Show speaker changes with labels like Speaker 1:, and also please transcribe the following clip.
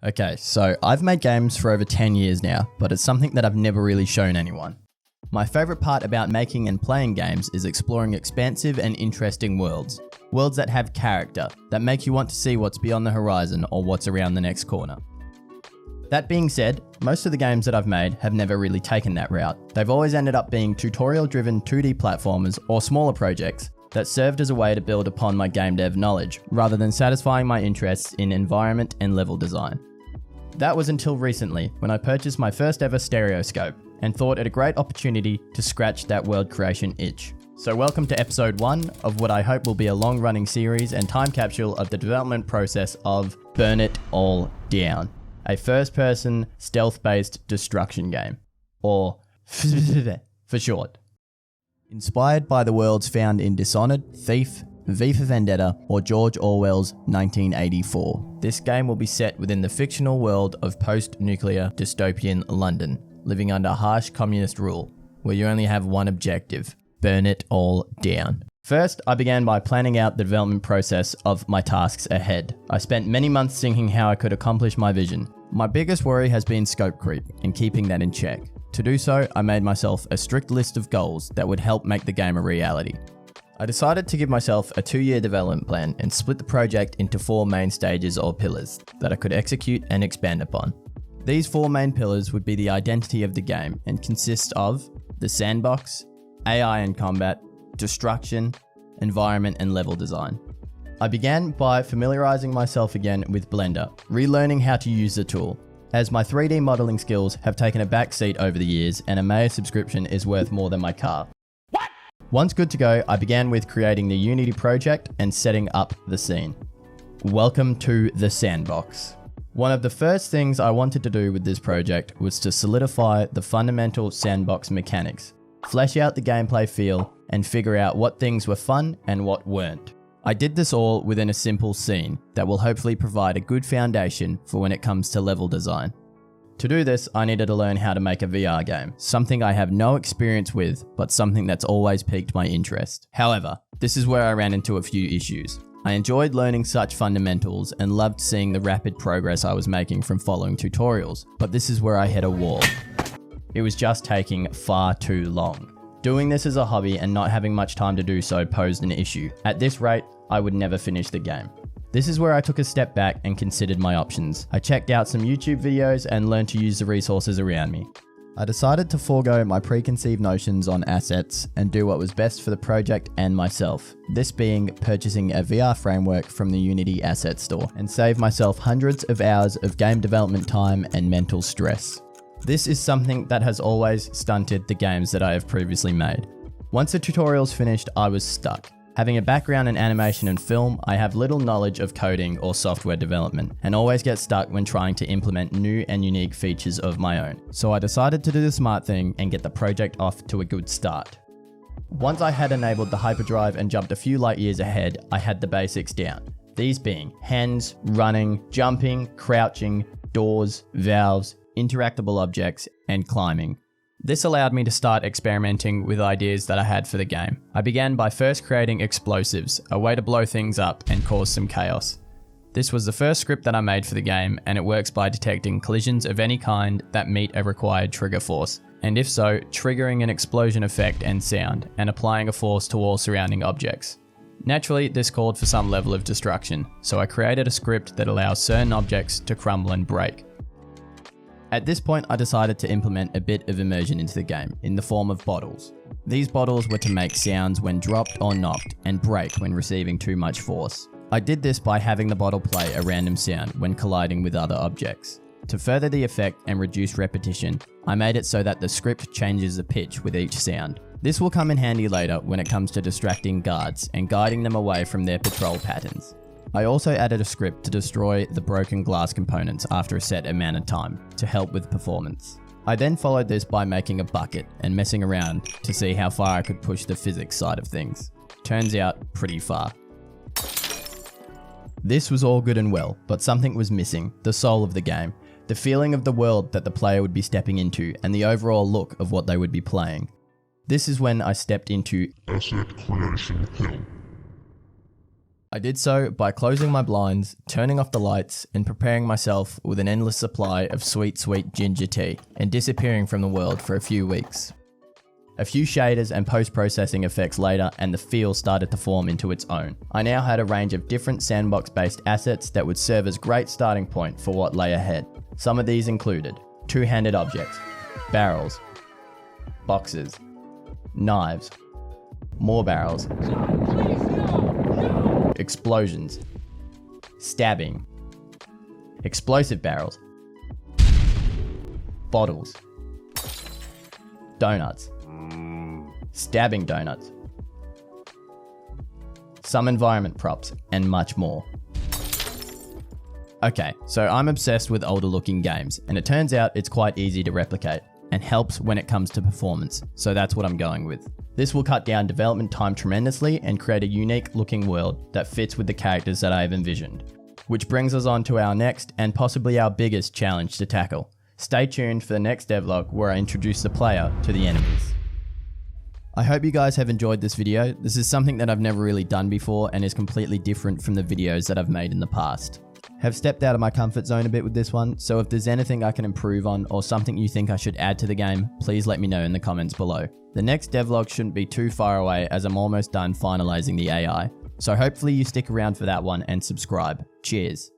Speaker 1: Okay, so I've made games for over 10 years now, but it's something that I've never really shown anyone. My favourite part about making and playing games is exploring expansive and interesting worlds. Worlds that have character, that make you want to see what's beyond the horizon or what's around the next corner. That being said, most of the games that I've made have never really taken that route. They've always ended up being tutorial-driven 2D platformers or smaller projects that served as a way to build upon my game dev knowledge, rather than satisfying my interests in environment and level design. That was until recently, when I purchased my first ever stereoscope, and thought it a great opportunity to scratch that world creation itch. So welcome to episode 1 of what I hope will be a long-running series and time capsule of the development process of Burn It All Down, a first-person stealth-based destruction game, or for short. Inspired by the worlds found in Dishonored, Thief, V for Vendetta, or George Orwell's 1984, this game will be set within the fictional world of post-nuclear dystopian London, living under harsh communist rule, where you only have one objective: burn it all down. First, I began by planning out the development process of my tasks ahead. I spent many months thinking how I could accomplish my vision. My biggest worry has been scope creep and keeping that in check. To do so, I made myself a strict list of goals that would help make the game a reality. I decided to give myself a 2-year development plan and split the project into 4 main stages or pillars that I could execute and expand upon. These 4 main pillars would be the identity of the game and consist of the sandbox, AI and combat, destruction, environment and level design. I began by familiarizing myself again with Blender, relearning how to use the tool, as my 3D modeling skills have taken a back seat over the years and a Maya subscription is worth more than my car. What? Once good to go, I began with creating the Unity project and setting up the scene. Welcome to the sandbox. One of the first things I wanted to do with this project was to solidify the fundamental sandbox mechanics, flesh out the gameplay feel, and figure out what things were fun and what weren't. I did this all within a simple scene that will hopefully provide a good foundation for when it comes to level design. To do this, I needed to learn how to make a VR game, something I have no experience with, but something that's always piqued my interest. However, this is where I ran into a few issues. I enjoyed learning such fundamentals and loved seeing the rapid progress I was making from following tutorials, but this is where I hit a wall. It was just taking far too long. Doing this as a hobby and not having much time to do so posed an issue. At this rate, I would never finish the game. This is where I took a step back and considered my options. I checked out some YouTube videos and learned to use the resources around me. I decided to forego my preconceived notions on assets and do what was best for the project and myself, this being purchasing a VR framework from the Unity Asset Store, and save myself hundreds of hours of game development time and mental stress. This is something that has always stunted the games that I have previously made. Once the tutorials finished, I was stuck. Having a background in animation and film, I have little knowledge of coding or software development, and always get stuck when trying to implement new and unique features of my own. So I decided to do the smart thing and get the project off to a good start. Once I had enabled the hyperdrive and jumped a few light years ahead, I had the basics down. These being hands, running, jumping, crouching, doors, valves, interactable objects, and climbing. This allowed me to start experimenting with ideas that I had for the game. I began by first creating explosives, a way to blow things up and cause some chaos. This was the first script that I made for the game, and it works by detecting collisions of any kind that meet a required trigger force, and if so, triggering an explosion effect and sound, and applying a force to all surrounding objects. Naturally, this called for some level of destruction, so I created a script that allows certain objects to crumble and break. At this point, I decided to implement a bit of immersion into the game, in the form of bottles. These bottles were to make sounds when dropped or knocked, and break when receiving too much force. I did this by having the bottle play a random sound when colliding with other objects. To further the effect and reduce repetition, I made it so that the script changes the pitch with each sound. This will come in handy later when it comes to distracting guards and guiding them away from their patrol patterns. I also added a script to destroy the broken glass components after a set amount of time to help with performance. I then followed this by making a bucket and messing around to see how far I could push the physics side of things. Turns out pretty far. This was all good and well, but something was missing: the soul of the game, the feeling of the world that the player would be stepping into, and the overall look of what they would be playing. This is when I stepped into
Speaker 2: Asset Creation Hell.
Speaker 1: I did so by closing my blinds, turning off the lights, and preparing myself with an endless supply of sweet, sweet ginger tea, and disappearing from the world for a few weeks. A few shaders and post-processing effects later, and the feel started to form into its own. I now had a range of different sandbox-based assets that would serve as great starting point for what lay ahead. Some of these included two-handed objects, barrels, boxes, knives, more barrels, explosions, stabbing, explosive barrels, bottles, donuts, stabbing donuts, some environment props, and much more. Okay, so I'm obsessed with older looking games, and it turns out it's quite easy to replicate and helps when it comes to performance, so that's what I'm going with. This will cut down development time tremendously and create a unique looking world that fits with the characters that I have envisioned. Which brings us on to our next and possibly our biggest challenge to tackle. Stay tuned for the next devlog where I introduce the player to the enemies. I hope you guys have enjoyed this video. This is something that I've never really done before and is completely different from the videos that I've made in the past. Have stepped out of my comfort zone a bit with this one, so if there's anything I can improve on or something you think I should add to the game, please let me know in the comments below. The next devlog shouldn't be too far away as I'm almost done finalizing the AI, so hopefully you stick around for that one and subscribe. Cheers.